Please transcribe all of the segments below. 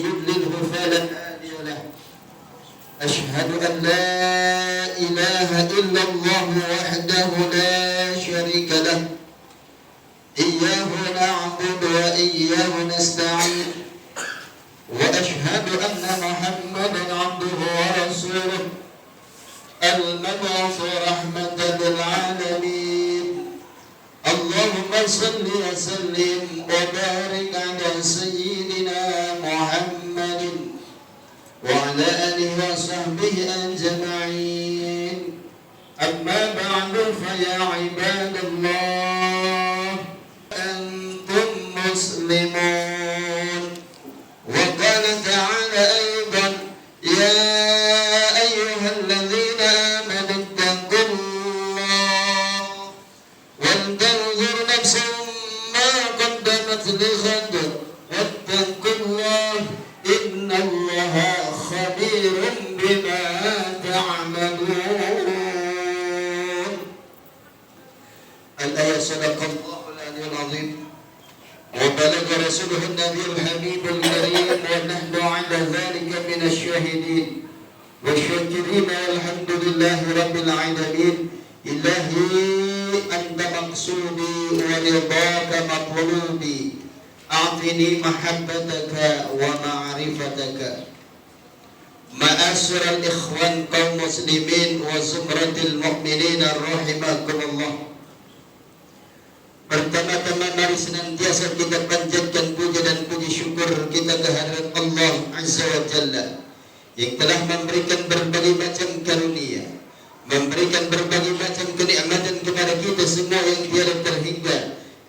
يضلله فلا هادي له أشهد أن لا إله إلا الله وحده لا شريك له إياه نعبد وإياه نستعين وأشهد أن محمدا عبده ورسوله المبعوث رحمة للعالمين اللهم صل وسلم وبارك على سيدنا محمد وعلى آله وصحبه أجمعين أما بعد فيا عباد الله أنتم مسلمون وقال تعالى أيضا يا أيها الذين آمنوا اتقوا الله ولتنظر نفس ما قدمت لغد واتقوا الله إن الله خبير بما تعملون. الآية صدق الله العلي العظيم وبلغ رسوله النبي الحبيب الكريم ونحن على ذلك من الشاهدين والشاكرين والحمد لله رب العالمين. إلهي أنت مقصودي ورضاك مطلوبي أعطني محبتك ومعرفتك. Ma'asyiral ikhwan kaum muslimin wa zumratil mu'minin rahimakumullah. Pertama-tama mari senantiasa kita panjatkan puja dan puji syukur kita kehadirat Allah Azza wa Jalla yang telah memberikan berbagai macam karunia, memberikan berbagai macam kenikmatan kepada kita semua yang tiada terhingga.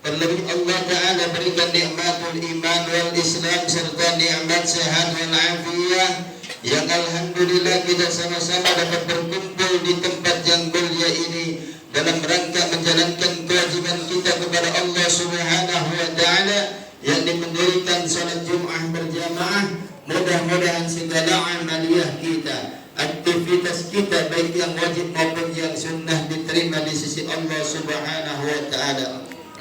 Terlebih Allah Ta'ala berikan nikmatul iman wal Islam serta nikmat sehat wal afiyah yang alhamdulillah kita sama-sama dapat berkumpul di tempat yang mulia ini dalam rangka menjalankan kewajiban kita kepada Allah Subhanahu wa Ta'ala, yakni mendirikan salat Jumat berjamaah. Mudah-mudahan segala amaliyah kita, aktivitas kita baik yang wajib maupun yang sunnah diterima di sisi Allah Subhanahu wa Ta'ala.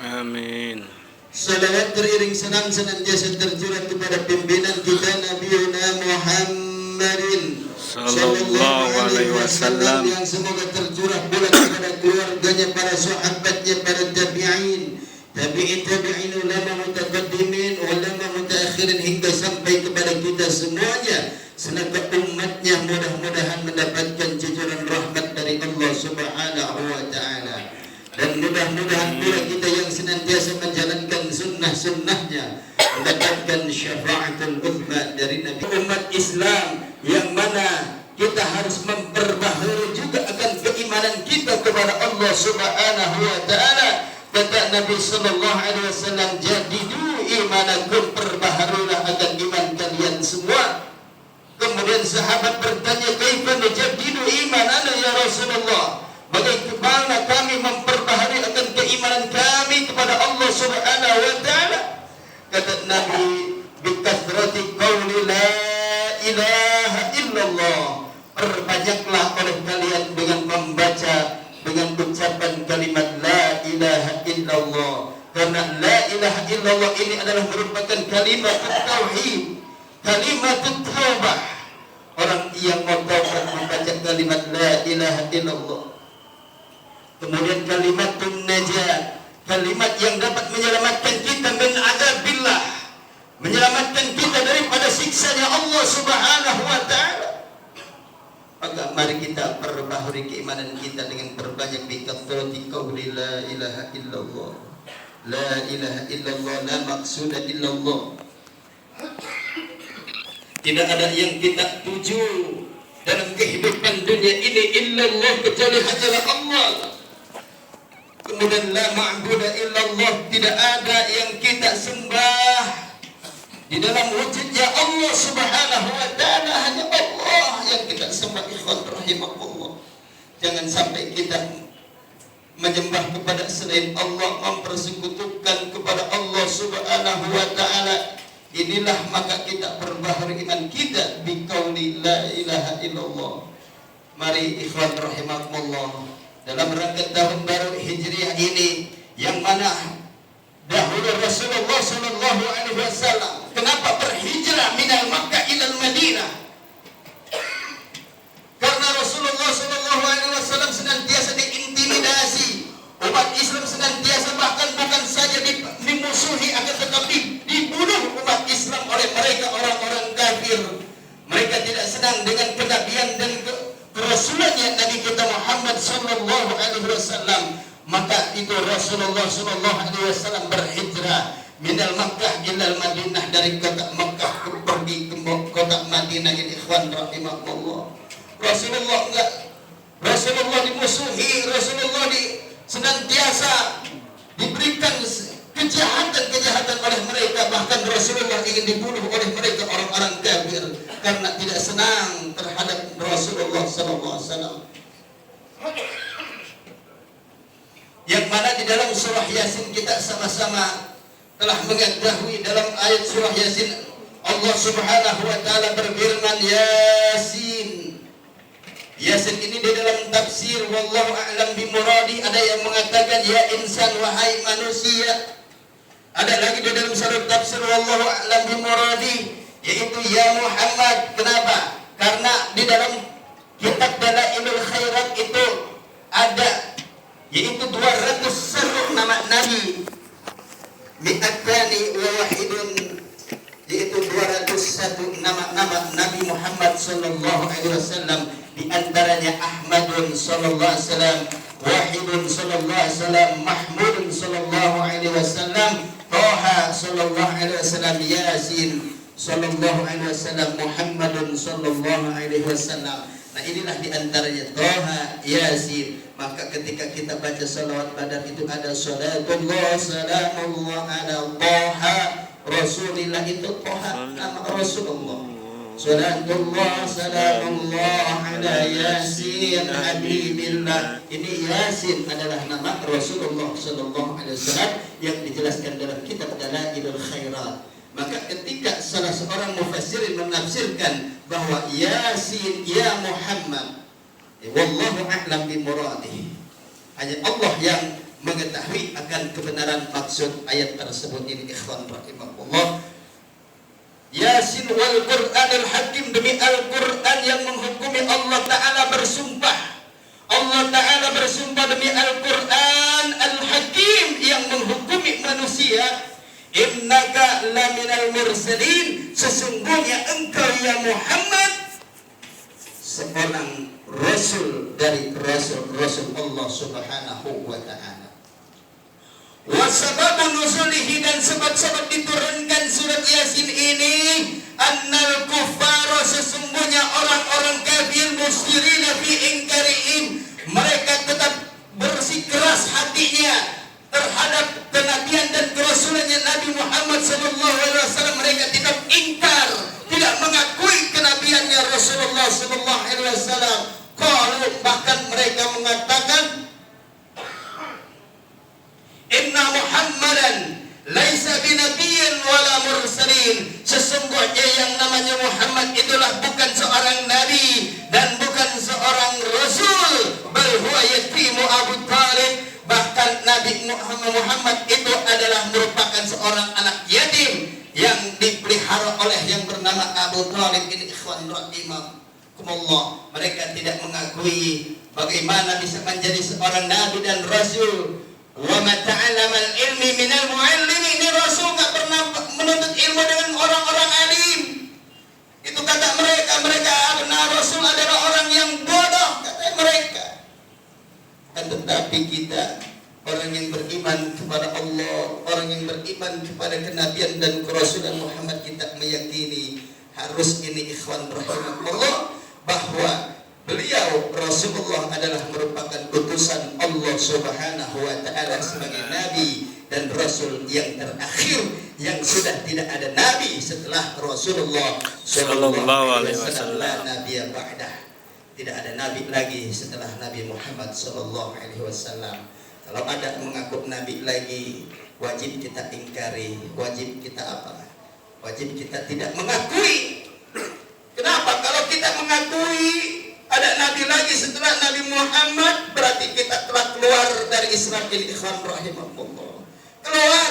Amin. Salawat teriring senang senantiasa tercurah kepada pimpinan kita Nabiuna Muhammadin sallallahu alaihi wasallam yang semoga tercurah pula kepada keluarganya, para sahabatnya, para tabi'in, tabi'in, ulama mutaqaddimin, ulama mutaakhirin hingga sampai kepada kita semuanya serta umatnya. Mudah-mudahan mendapatkan cucuran rahmat dari Allah Subhanahu wa Ta'ala. Dan mudah-mudahan pula kita yang senantiasa menjalankan sunnah-sunnahnya mendapatkan syafaatul uzma dari Nabi. Umat Islam yang mana kita harus memperbaharui juga akan keimanan kita kepada Allah Subhanahu wa Ta'ala. Kata Nabi sallallahu alaihi wasallam, jadidu imanakum, perbaharuilah akan iman kalian semua. Kemudian sahabat bertanya, kaifa nujaddidu imanana ya Rasulullah? Bagaimana kami memperbaharui akan keimanan kami kepada Allah Subhanahu wa Ta'ala? Kata Nabi, bikathrati qawli la ilaha illallah. Perbanyaklah oleh kalian dengan membaca, dengan ucapan kalimat la ilaha illallah. Karena la ilaha illallah ini adalah merupakan kalimat tauhid, kalimat taubah. Orang yang mau taubat membaca kalimat la ilaha illallah. Kemudian kalimatun najat, kalimat yang dapat menyelamatkan kita min adzabillah, menyelamatkan kita daripada siksanya Allah Subhanahu wa Ta'ala. Maka mari kita perbaharui keimanan kita dengan perbanyak bikathrati qawli la ilaha illallah. La ilaha illallah, la maqsuda illallah. Tidak ada yang kita tuju dalam kehidupan dunia ini illallah, kecuali hanyalah Allah. Kemudian la ma'budu illallah, tidak ada yang kita sembah di dalam wujudnya Allah Subhanahu wa Ta'ala, hanya Allah yang kita sembah. Ikhwan rahimakumullah, jangan sampai kita menyembah kepada selain Allah, mempersekutukan kepada Allah Subhanahu wa Ta'ala. Inilah maka kita perbaharui iman kita biqauli la ilaha illallah. Mari ikhwan rahimakumullah, dalam rangka tahun baru Hijriah ini yang mana dahulu Rasulullah sallallahu alaihi wasallam kenapa berhijrah minal Makkah Rasulullah sallallahu alaihi wasallam berhijrah minal Makkah ilal Madinah, dari kota Makkah pergi ke kota Madinah. Ini ikhwan rahimakumullah. Rasulullah dimusuhi, Rasulullah senantiasa diberikan kejahatan oleh mereka, bahkan Rasulullah ingin dibunuh oleh mereka orang-orang kafir karena tidak senang terhadap Rasulullah sallallahu alaihi wasallam. Yang mana di dalam surah Yasin kita sama-sama telah mengetahui, dalam ayat surah Yasin Allah Subhanahu wa taala berfirman Yasin. Yasin ini di dalam tafsir wallahu a'lam bimuradi ada yang mengatakan ya insan, wahai manusia. Ada lagi di dalam surat tafsir wallahu a'lam bimuradi yaitu ya Muhammad. Kenapa? Karena di dalam kitab Dalailul Khairat itu ada yaitu 200 nama Nabi, mi'atani wa wahidun, yaitu 201 nama Nabi Muhammad sallallahu alaihi wasallam. Di antaranya Ahmadun sallallahu alaihi wasallam, Wahidun sallallahu alaihi wasallam, Mahmudun sallallahu alaihi wasallam, Toha sallallahu alaihi wasallam, Yasin sallallahu alaihi wasallam, Muhammadun sallallahu alaihi wasallam. Nah inilah di antaranya Toha, Yasin. Maka ketika kita baca salawat badar itu ada salatullah salamullah ala Toha Rasulillah, itu Toha nama Rasulullah. Salatullah salamullah ala Yasin Habibillah. Ini Yasin adalah nama Rasulullah sallallahu alaihi wasallam yang dijelaskan dalam kitab Dalailul Khairat. Maka ketika salah seorang mufassirin menafsirkan bahwa Yasin ya Muhammad, wallahu a'lam bimuradih, hanya Allah yang mengetahui akan kebenaran maksud ayat tersebut. Ini ikhwan rahimakumullah. Yasin wal Qur'anil Hakim, demi Al-Qur'an yang menghukumi. Allah Ta'ala bersumpah, Allah Ta'ala bersumpah demi Al-Qur'an Al-Hakim yang menghukumi manusia. Innaka laminal mursalin, sesungguhnya engkau ya Muhammad seorang rasul dari rasul-rasul Allah Subhanahu wa ta'ala. Wa sababu nuzulihi, dan sebab-sebab diturunkan surat Yasin ini, annal kuffara, sesungguhnya orang-orang kafir, musyrina fi inkarihim, mereka tetap bersikeras hatinya terhadap kenabian dan kerasulannya Nabi Muhammad sallallahu alaihi wasallam. Mereka tidak ingkar, tidak mengakui kenabiannya Rasulullah sallallahu alaihi wasallam. Qalu, bahkan mereka mengatakan inna Muhammadan laisa binabiyyin wala mursalin, sesungguhnya yang namanya Muhammad itulah bukan seorang nabi dan bukan seorang rasul, bal huwa yatimu Abu Talib, bahkan Nabi Muhammad itu adalah merupakan seorang anak yatim yang dipelihara oleh yang bernama Abu Talib. Ini ikhwan rahimakumullah, mereka tidak mengakui bagaimana bisa menjadi seorang nabi dan rasul. Wa ma ta'allamal ilmi minal muallimi, ini rasul enggak pernah menuntut ilmu dengan orang-orang alim. Itu kata mereka, rasul adalah orang yang bodoh, kata mereka. Tetapi kita orang yang beriman kepada Allah, orang yang beriman kepada kenabian dan kerasulan Muhammad, kita meyakini harus ini ikhwan rahimakumullah bahwa beliau Rasulullah adalah merupakan utusan Allah Subhanahu wa ta'ala sebagai nabi dan rasul yang terakhir, yang sudah tidak ada nabi setelah Rasulullah sallallahu alaihi wasallam. Nabi ba'dah, tidak ada nabi lagi setelah Nabi Muhammad sallallahu alaihi wasallam. Kalau ada mengaku nabi lagi, wajib kita ingkari, wajib kita apa? Wajib kita tidak mengakui. Kenapa? Kalau kita mengakui ada nabi lagi setelah Nabi Muhammad, berarti kita telah keluar dari Islam. Ini ikhwan rahimakumullah, keluar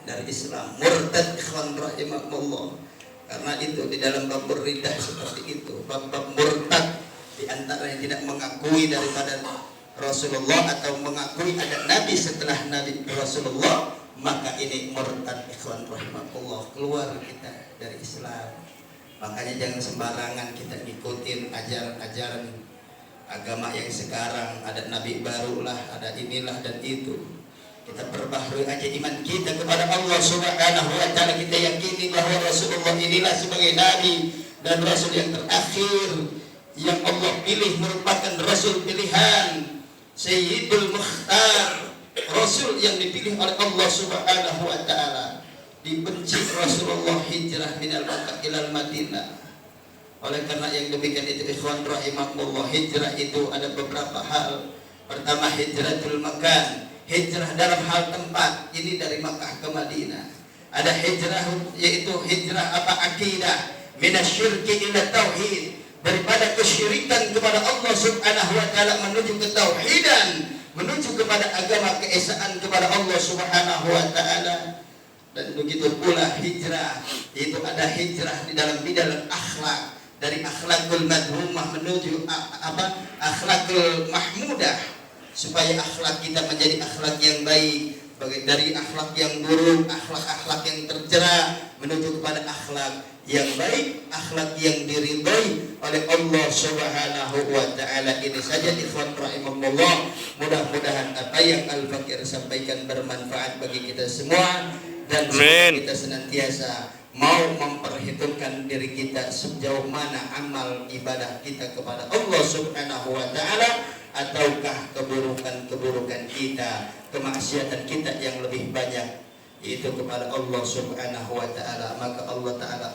dari Islam, murtad ikhwan rahimakumullah. Karena itu di dalam bab riddah seperti itu, bab murtad, di antara yang tidak mengakui daripada Rasulullah atau mengakui ada nabi setelah Nabi Rasulullah, maka ini murtad ikhwan rahimakumullah, keluar kita dari Islam. Makanya jangan sembarangan kita ngikutin ajaran-ajaran agama yang sekarang ada nabi baru lah, ada inilah dan itu. Kita perbaharui aja iman kita kepada Allah Subhanahu wa taala. Kita yakini bahwa Rasulullah inilah sebagai nabi dan rasul yang terakhir yang Allah pilih, merupakan rasul pilihan, Sayyidul Mukhtar, rasul yang dipilih oleh Allah Subhanahu wa taala. Dibenci Rasulullah hijrah minal Makkah ilal Madinah. Oleh karena yang demikian itu ikhwan rahimakumullah, hijrah itu ada beberapa hal. Pertama, hijratul makan, hijrah dalam hal tempat, ini dari Makkah ke Madinah. Ada hijrah yaitu hijrah akidah, minasyirki ila tauhid, daripada kesyirikan kepada Allah Subhanahu wa taala menuju ketauhidan, menuju kepada agama keesaan kepada Allah Subhanahu wa taala. Dan begitu pula hijrah, yaitu ada hijrah di dalam bidang akhlak, dari akhlakul madhumah menuju akhlakul mahmudah, supaya akhlak kita menjadi akhlak yang baik, dari akhlak yang buruk, akhlak yang tercela menuju kepada akhlak yang baik, akhlak yang diridhai oleh Allah Subhanahu wa taala. Ini saja ikhwan rahimakumullah, mudah-mudahan apa yang Al-Fakir sampaikan bermanfaat bagi kita semua, dan kita senantiasa mau memperhitungkan diri kita sejauh mana amal ibadah kita kepada Allah Subhanahu wa taala, ataukah keburukan kita, kemaksiatan kita yang lebih banyak itu kepada Allah Subhanahu wa taala. Maka Allah taala